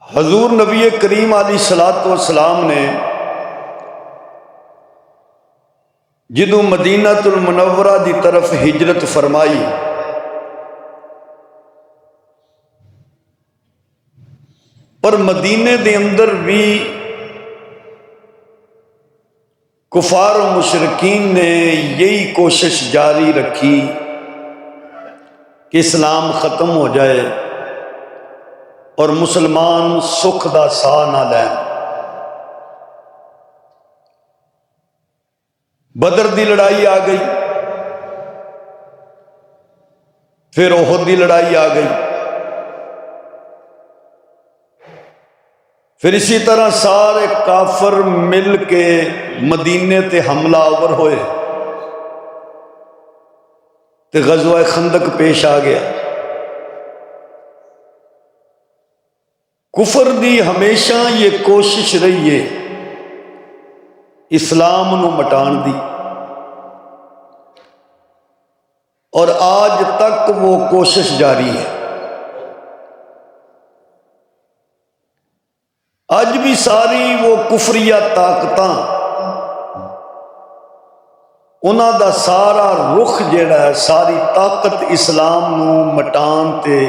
حضور نبی کریم علیہ الصلوۃ والسلام نے جدوں مدینہ المنورہ دی طرف ہجرت فرمائی پر مدینے دے اندر بھی کفار و مشرکین نے یہی کوشش جاری رکھی کہ اسلام ختم ہو جائے اور مسلمان سکھ دا ساہ نہ لین۔ بدر دی لڑائی آ گئی، پھر احد دی لڑائی آ گئی، پھر اسی طرح سارے کافر مل کے مدینے تے حملہ آور ہوئے تے غزوہ خندق پیش آ گیا۔ کفر دی ہمیشہ یہ کوشش رہی ہے اسلام نو مٹان دی، اور آج تک وہ کوشش جاری ہے۔ اج بھی ساری وہ کفریہ طاقتاں انہاں دا سارا رخ جیڑا ہے، ساری طاقت اسلام نو مٹان تے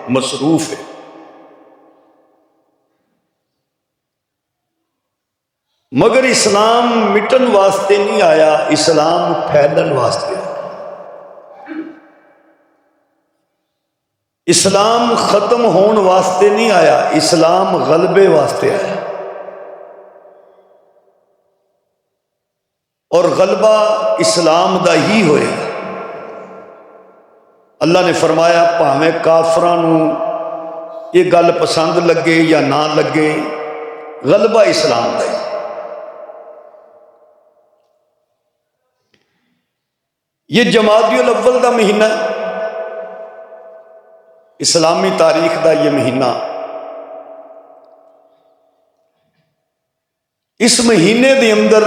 مصروف ہے۔ مگر اسلام مٹن واسطے نہیں آیا، اسلام پھیلن واسطے آیا۔ اسلام ختم ہون واسطے نہیں آیا، اسلام غلبے واسطے آیا، اور غلبہ اسلام دا ہی ہوئے گا۔ اللہ نے فرمایا بھاویں کافراں نو یہ گل پسند لگے یا نہ لگے، غلبہ اسلام دا ہی۔ یہ جمادی الاول دا مہینہ، اسلامی تاریخ دا یہ مہینہ، اس مہینے دے اندر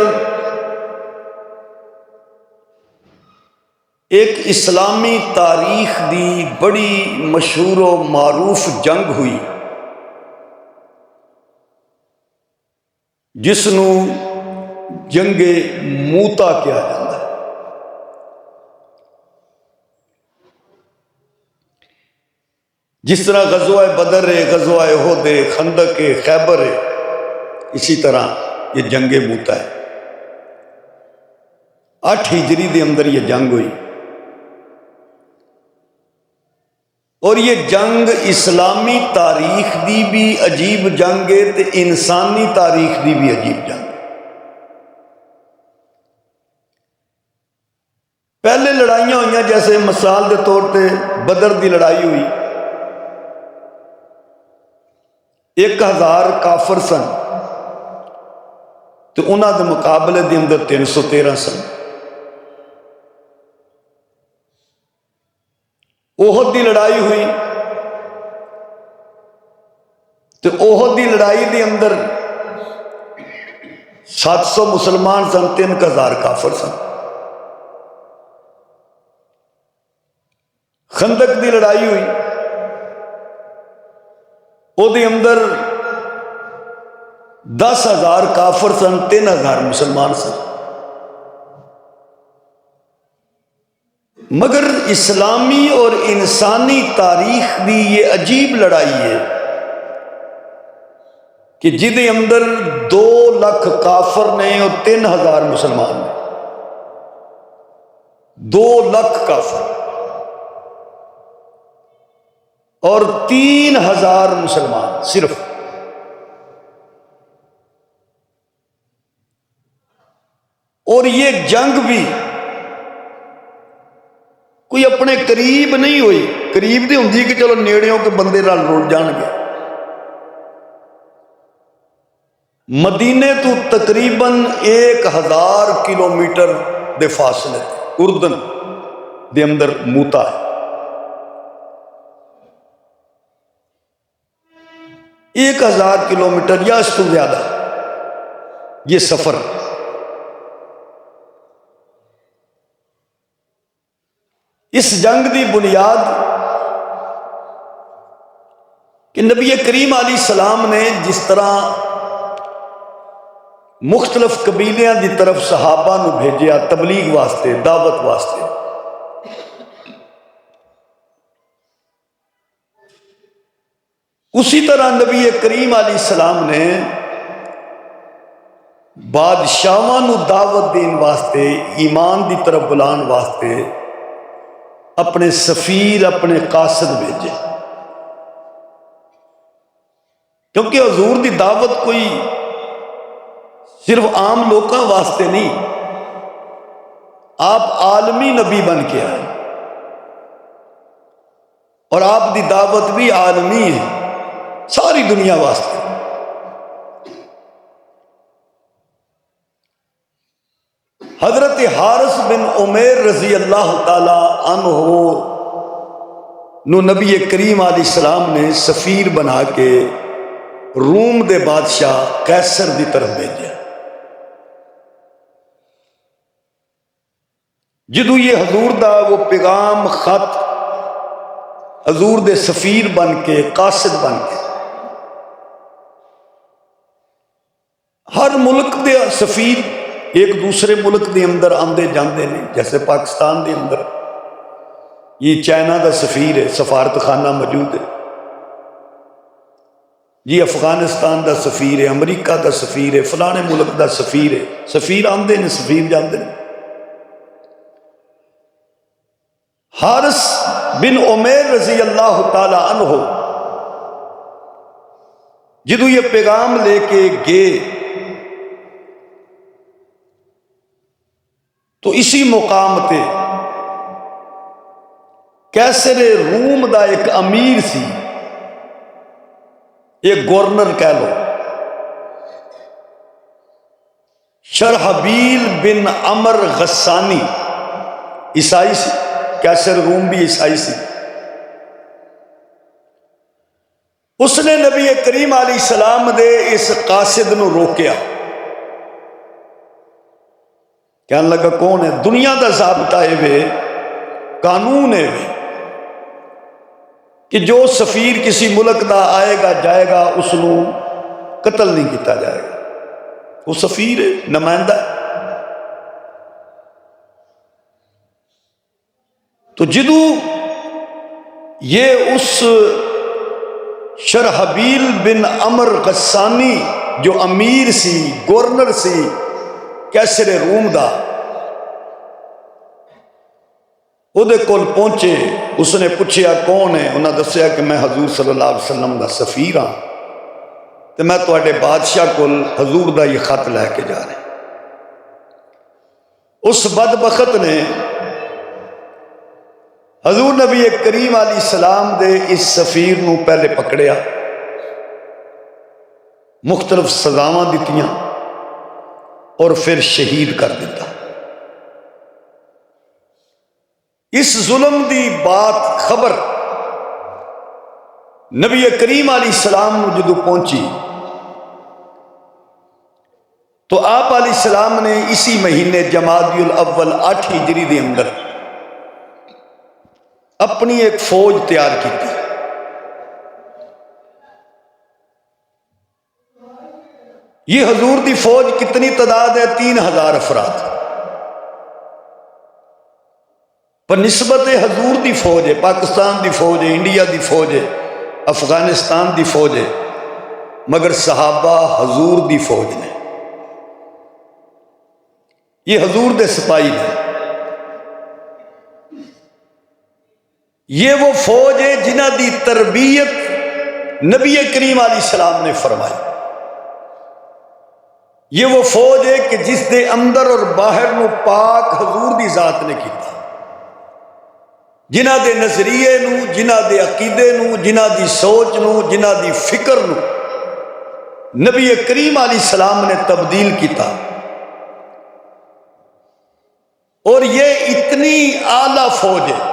ایک اسلامی تاریخ دی بڑی مشہور و معروف جنگ ہوئی جس نو جنگ موتا کہا جاتا ہے۔ جس طرح غزوہ بدر ہے، غزوہ احد ہے، خندق ہے، خیبر ہے، اسی طرح یہ جنگ موتا ہے۔ 8 ہجری دے اندر یہ جنگ ہوئی، اور یہ جنگ اسلامی تاریخ دی بھی عجیب جنگ ہے تے انسانی تاریخ دی بھی عجیب جنگ ہے۔ پہلے لڑائیاں ہوئیں، جیسے مثال دے طور پہ بدر دی لڑائی ہوئی، 1000 کافر سن تو انہاں دے مقابلے دے اندر 313 سن۔ احد دی لڑائی ہوئی تو احد دی لڑائی دے اندر 700 مسلمان سن، 3000 کافر سن۔ خندق دی لڑائی ہوئی، او دے اندر 10,000 کافر سن، 3000 مسلمان سن۔ مگر اسلامی اور انسانی تاریخ دی یہ عجیب لڑائی ہے کہ جدے اندر 2 لاکھ کافر نے اور 3000 مسلمان نے۔ 2 لاکھ کافر اور 3000 مسلمان صرف۔ اور یہ جنگ بھی کوئی اپنے قریب نہیں ہوئی، قریب دی ہوندی کہ چلو نیڑیوں کے بندے نال رل جان گے۔ مدینے تو تقریباً 1000 کلومیٹر دے فاصلے اردن دے اندر موتا ہے۔ 1000 کلومیٹر یا اس تو زیادہ یہ سفر۔ اس جنگ دی بنیاد کہ نبی کریم علیہ السلام نے جس طرح مختلف قبیلیاں دی طرف صحابہ نو بھیجیا تبلیغ واسطے، دعوت واسطے، اسی طرح نبی کریم علیہ السلام نے بادشاہاں نو دعوت دین واسطے، ایمان دی طرف بلان واسطے اپنے سفیر، اپنے قاصد بھیجے، کیونکہ حضور دی دعوت کوئی صرف عام لوکاں واسطے نہیں، آپ عالمی نبی بن کے آئے اور آپ دی دعوت بھی عالمی ہے، ساری دنیا واسطے۔ حضرت حارث بن عمیر رضی اللہ تعالی عنہ نو نبی کریم علیہ السلام نے سفیر بنا کے روم دے بادشاہ قیصر دی طرف بھیجا۔ جدو یہ حضور دا وہ پیغام خط حضور دے سفیر بن کے، قاصد بن کے، ہر ملک دے سفیر ایک دوسرے ملک دے اندر آندے جاندے نہیں، جیسے پاکستان دے اندر یہ چائنا دا سفیر ہے، سفارت خانہ موجود ہے، جی افغانستان دا سفیر ہے، امریکہ دا سفیر ہے، فلانے ملک دا سفیر ہے، سفیر آندے نے، سفیر جاندے نے۔ حارث بن عمیر رضی اللہ تعالی عنہ جدو یہ پیغام لے کے گئے تو اسی مقام تے قیصر روم دا ایک امیر سی، ایک گورنر کہہ لو، شرحبیل بن عمر غسانی، عیسائی سی، قیصر روم بھی عیسائی سی۔ اس نے نبی کریم علیہ السلام دے اس قاصد نو روکیا، کہنے لگا کون ہے؟ دنیا دا ضابطہ ہے وے، قانون ہے وے کہ جو سفیر کسی ملک دا آئے گا جائے گا اس نو قتل نہیں کیتا جائے گا، وہ سفیر ہے، نمائندہ ہے۔ تو جدو یہ اس شرحبیل بن عمر غسانی جو امیر سی، گورنر سی قیصر روم دا، وہ دے کول پہنچے، اس نے پوچھیا کون ہے؟ انہاں دسیا کہ میں حضور صلی اللہ علیہ وسلم دا سفیر ہاں، تو میں تواڈے بادشاہ کول حضور دا یہ خط لے کے جا رہا۔ اس بدبخت نے حضور نبی کریم علیہ السلام دے اس سفیر نو پہلے پکڑیا، مختلف سزاواں دتیاں اور پھر شہید کر دیتا۔ اس ظلم دی بات خبر نبی کریم علیہ السلام نو جدو پہنچی تو آپ علیہ السلام نے اسی مہینے جمادی الاول 8 ہجری دے اندر اپنی ایک فوج تیار کی تھی۔ یہ حضور دی فوج کتنی تعداد ہے؟ 3000 افراد، پر نسبت حضور دی فوج ہے، پاکستان دی فوج ہے، انڈیا دی فوج ہے، افغانستان دی فوج ہے، مگر صحابہ حضور دی فوج نے، یہ حضور دے سپاہی نے۔ یہ وہ فوج ہے جنہ دی تربیت نبی کریم علیہ السلام نے فرمائی۔ یہ وہ فوج ہے کہ جس دے اندر اور باہر نو پاک حضور دی ذات نے کیتا، جنہ دے نظریے نو، جنہ دے عقیدے نو، جنہ دی سوچ نو، جنہ دی فکر نو نبی کریم علیہ السلام نے تبدیل کیتا۔ اور یہ اتنی اعلیٰ فوج ہے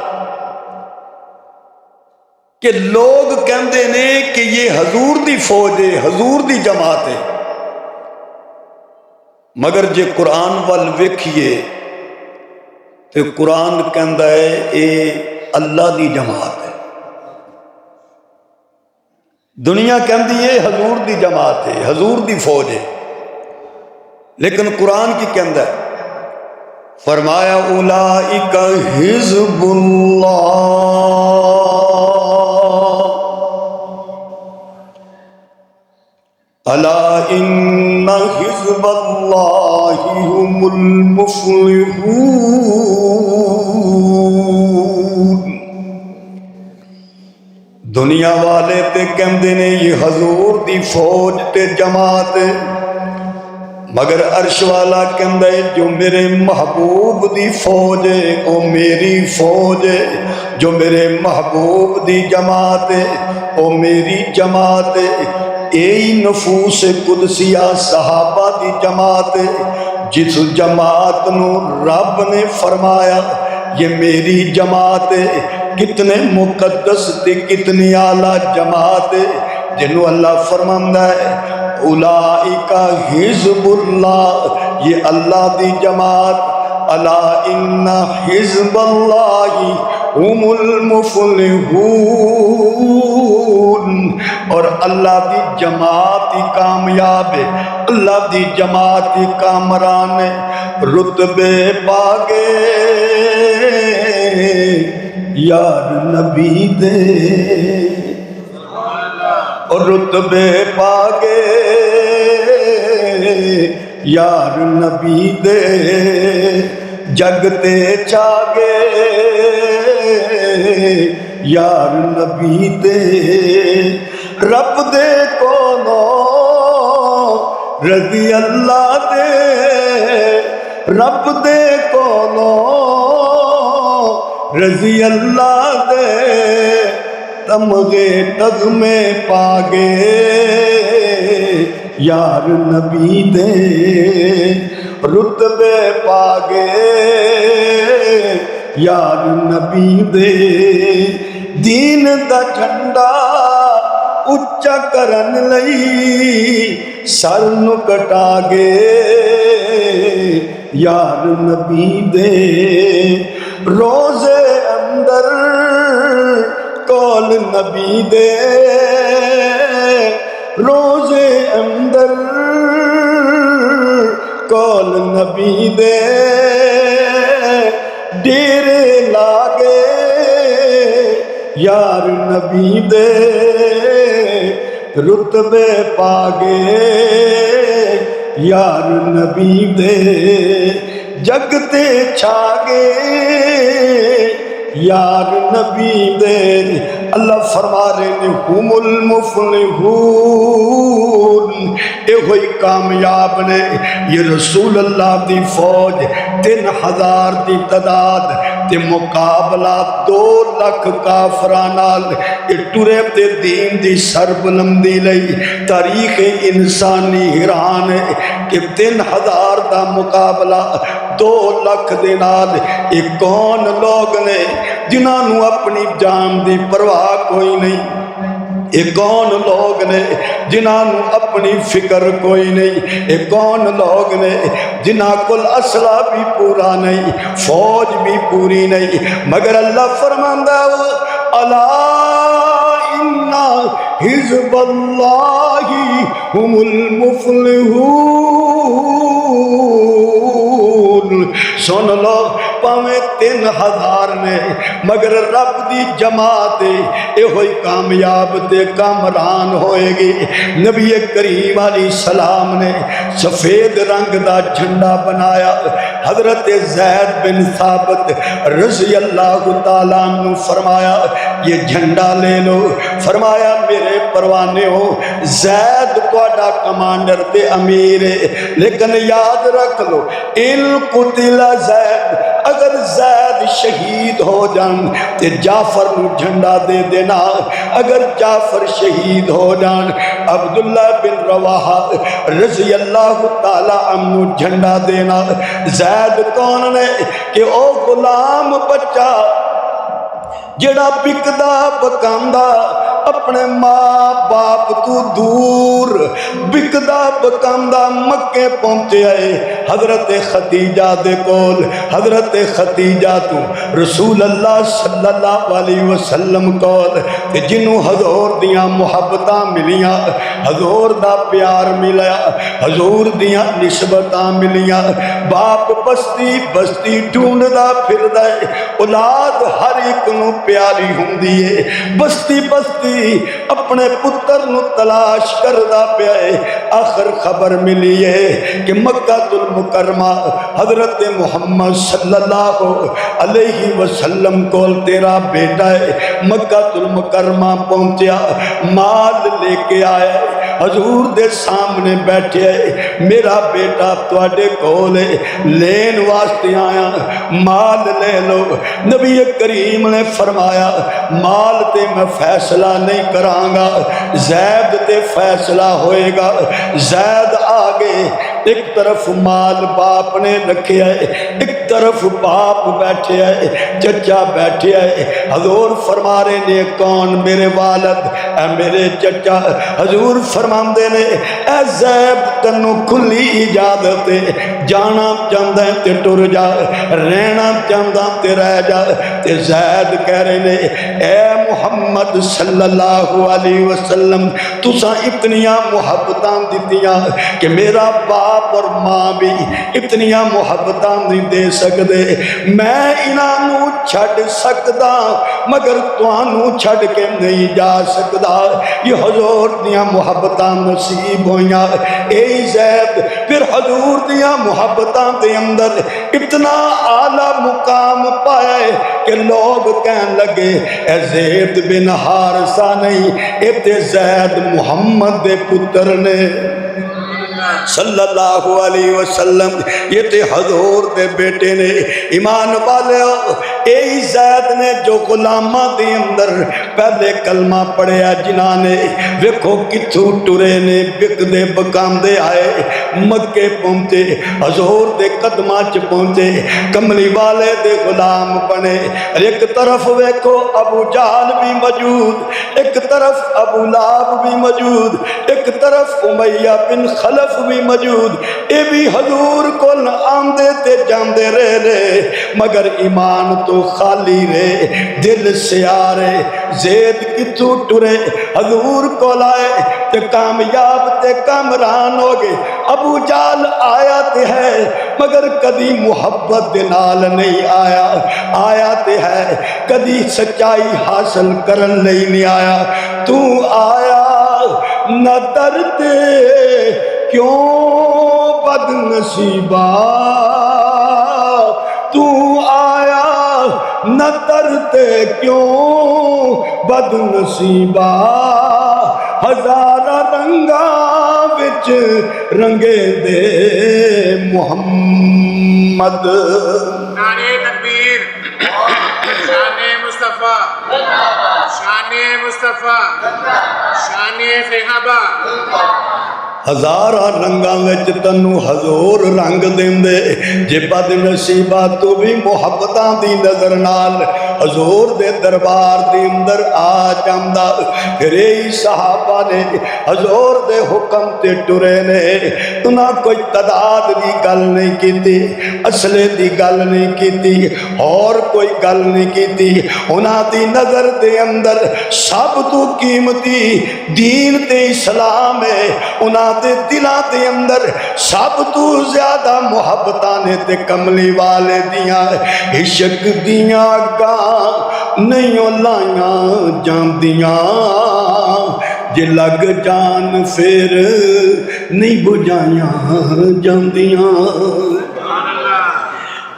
کہ لوگ کہندے نے کہ یہ حضور دی فوج ہے، حضور دی جماعت ہے، مگر جے قرآن وال ویکھیے تو قرآن کہندا ہے اے اللہ دی جماعت ہے۔ دنیا کہندی ہے حضور دی جماعت ہے، حضور دی فوج ہے، لیکن قرآن کی کہندا ہے، فرمایا اولئک حزب اللہ، الا ان حزب اللہ هم المفلحون۔ دنیا والے تے کہندے نے یہ حضور دی فوج تے جماعت ہے، مگر عرش والا کہندا ہے جو میرے محبوب دی فوج ہے او میری فوج ہے، جو میرے محبوب دی جماعت ہے او میری جماعت ہے۔ یہی نفوس قدسیہ صحابہ دی جماعت ہے، جس جماعت نو رب نے فرمایا یہ میری جماعت ہے۔ کتنے مقدس تے کتنی اعلیٰ جماعت ہے جنہوں اللہ فرماندا ہے اولئک حزب اللہ، یہ اللہ دی جماعت، الا ان حزب اللہ هم المفلحون، اور اللہ دی جماعت ہی کامیاب ہے، اللہ دی جماعت ہی کامران ہے۔ رتبے پاگے یار نبی دے، اور رتبے پاگے یار نبی دے، جگتے چاگے یار نبی دے، رب دے کولو رضی اللہ دے، رب دے کولو رضی اللہ دے، تمغے تغمے پاگے یار نبی دے، رتبے پاگے یار نبی دے، دین دا جھنڈا اچا کرن لئی سر نو کٹا گے یار نبی دے، روزے اندر کول نبی دے، روزے اندر کول نبی دے، ڈیرے لاگے یار نبی دے، رتبے پاگے یار نبی دے، جگتے چھاگے یار نبی دے۔ اللہ فرما رہے ہیں ہم المفلحون، اے ہوئی کامیاب نے، یہ رسول اللہ دی فوج 3000 دی تعداد تے مقابلہ 2 لاکھ کافراں نال، اے ٹرے تے دین دی سربلندی لئی تاریخ انسانی حیران ہے کہ 3000 دا مقابلہ 2 لاکھ دے نال، اے کون لوگ نے جنہاں نو اپنی جان دی پرواہ کوئی نہیں، اے کون لوگ نے جنہاں نو اپنی فکر کوئی نہیں، اے کون لوگ نے جنہاں کل اسلحہ بھی پورا نہیں، فوج بھی پوری نہیں، مگر اللہ فرماندا الا ان حزب اللہ هم المفلحون۔ سن لو پاویں 3000 نے مگر رب دی جماعت اے ہوئی کامیاب تے کامران ہوئے گی۔ نبی کریم علیہ السلام نے سفید رنگ دا جھنڈا بنایا، حضرت زید بن ثابت رضی اللہ تعالیٰ عنہ فرمایا یہ جھنڈا لے لو، فرمایا میرے پروانے ہو زید تواڈا کمانڈر تے امیر ہے، لیکن یاد رکھ لو ان قتل زید، اگر زید شہید ہو جان تے جعفر نو جھنڈا دے دینا، اگر جعفر شہید ہو جان عبداللہ بن رواحہ رضی اللہ تعالیٰ عنہ جھنڈا دینا۔ زید کون نے کہ او غلام بچہ جڑا بکدا بکاندا اپنے ماں باپ تو دور، بکدا بکاندا مکے پہنچے آئے حضرت خدیجہ دے کول، حضرت خدیجہ تو رسول اللہ صلی اللہ علیہ وسلم کول کہ جنہوں حضور دیاں محبتاں ملیاں، حضور دا پیار ملیا، حضور دیاں نسبتاں ملیاں، باپ بستی بستی ڈھونڈدا پھردا ہے، اولاد ہر ایک نو پیاری ہوندی ہے، بستی بستی اپنے پتر نو تلاش کردا پیا ہے، آخر خبر ملی ہے کہ مکہ المکرمہ حضرت محمد صلی اللہ علیہ وسلم کو تیرا بیٹا ہے، مکہ المکرمہ پہنچیا، مال لے کے آیا، حضور دے سامنے بیٹھے ہے، میرا بیٹا تواڈے کول ہے، لین واسطے آیا، مال لے لو۔ نبی کریم نے فرمایا مال تے میں فیصلہ نہیں کراں گا، زید تے فیصلہ ہوئے گا۔ زید آگے، ایک طرف مال باپ نے رکھے ہے، ایک طرف باپ بیٹھے ہے، چچا بیٹھے ہے۔ حضور فرما رہے نے کون؟ میرے والد، اے میرے چچا۔ حضور فرماندے نے اے زید تنو کھلی اجازت ہے، جانا چاہتا ہے تے ٹر جا، رہنا چاہتا تے رہ جا۔ تے زید کہہ رہے نے اے محمد صلی اللہ علیہ وسلم، تساں اتنیاں محبتاں دیتیاں کہ میرا باپ اور ماں بھی اتنیاں محبتاں نہیں دے سکتے، میں انہوں چھڑ سکتا مگر توانوں چھڑ کے نہیں جا سکتا۔ یہ حضور دیاں محبتاں نصیب ہویاں۔ اے زید پھر حضور دیاں محبتاں دے اندر اتنا اعلیٰ مقام پایا ہے کہ لوگ کہن لگے اے زید بن حارثہ نہیں، اے تے زید محمد دے پتر نے صلی اللہ علیہ وسلم، یہ تے حضور دے بیٹے نے۔ ایمان والے اے زید نے جو غلامہ دے اندر پہلے کلمہ پڑھیا، جنہاں نے ویکھو کتھوں ٹرے نے، بک دے بکام دے آئے، مکے پہنچے، حضور دے قدمہ چ پہنچے، کملی والے دے غلام بنے۔ ایک طرف ویکھو ابو جہل بھی موجود، ایک طرف ابو لہب بھی موجود، ایک طرف امیہ بن خلف بھی موجود، اے بھی حضور کو آمدے تے جاندے رہے، مگر ایمان تو خالی رہے، دل سے آرے۔ زید کتھوں ٹرے حضور کو لائے تے کامیاب تے کامران ہو گئے۔ ابو جہل آیا تے ہے مگر کدی محبت دے نال نہیں آیا، آیا تے ہے کدی سچائی حاصل کرن نہیں آیا۔ تو آیا نہ ڈرتے کیوں بد نصیبہ، تو آیا نہ ڈرتے کیوں بد نصیبہ، ہزارہ رنگاں وچ رنگے دے محمد۔ نعرہ تکبیر، شان مصطفیٰ، شان مصطفیٰ، شان صحابہ۔ ہزارہ رنگاں وچ تنو حضور رنگ دیندے، جے بد نصیبہ تو بھی محبتاں دی نظر نال حضور دے دربار دے اندر آ جاندا۔ پھر ای صحابہ نے حضور دے حکم تے ٹرے نے، انہاں کوئی تعداد دی گل نہیں کیتی، اصلے دی گل نہیں کیتی، اور کوئی گل نہیں کیتی۔ انہاں دی نظر دے اندر سب تو قیمتی دین تے اسلام ہے، انہاں دے دلاں دے اندر سب تو زیادہ محبتاں نے تے کملی والے دیاں عشق دیاں گاں نہیں لائیاں جاندیاں، جے لگ جان پھر نہیں بجھائیاں جاندیاں۔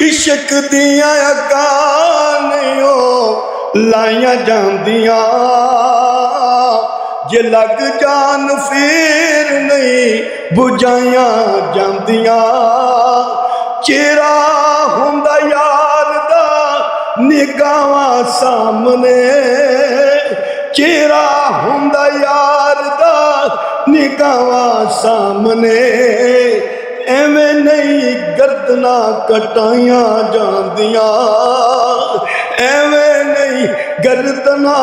عشق دیاں گاں نہیں لائیاں جاندیاں، جے لگ جان پھر نہیں بجھائیاں جاندیاں۔ چہرہ ہوندا یار دا نگاواں سامنے، چہرہ ہوندا یار دا نگاواں سامنے، ایویں نہیں گردنا کٹائیاں جاندیاں، ایویں نہیں گردنا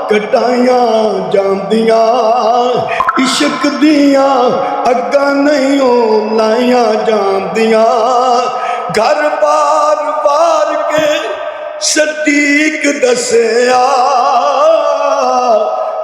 کٹائیاں جاندیاں۔ عشق دیاں اگاں نہیں لائیاں جاندیاں، گھر بار بار کے صدیق دسیا،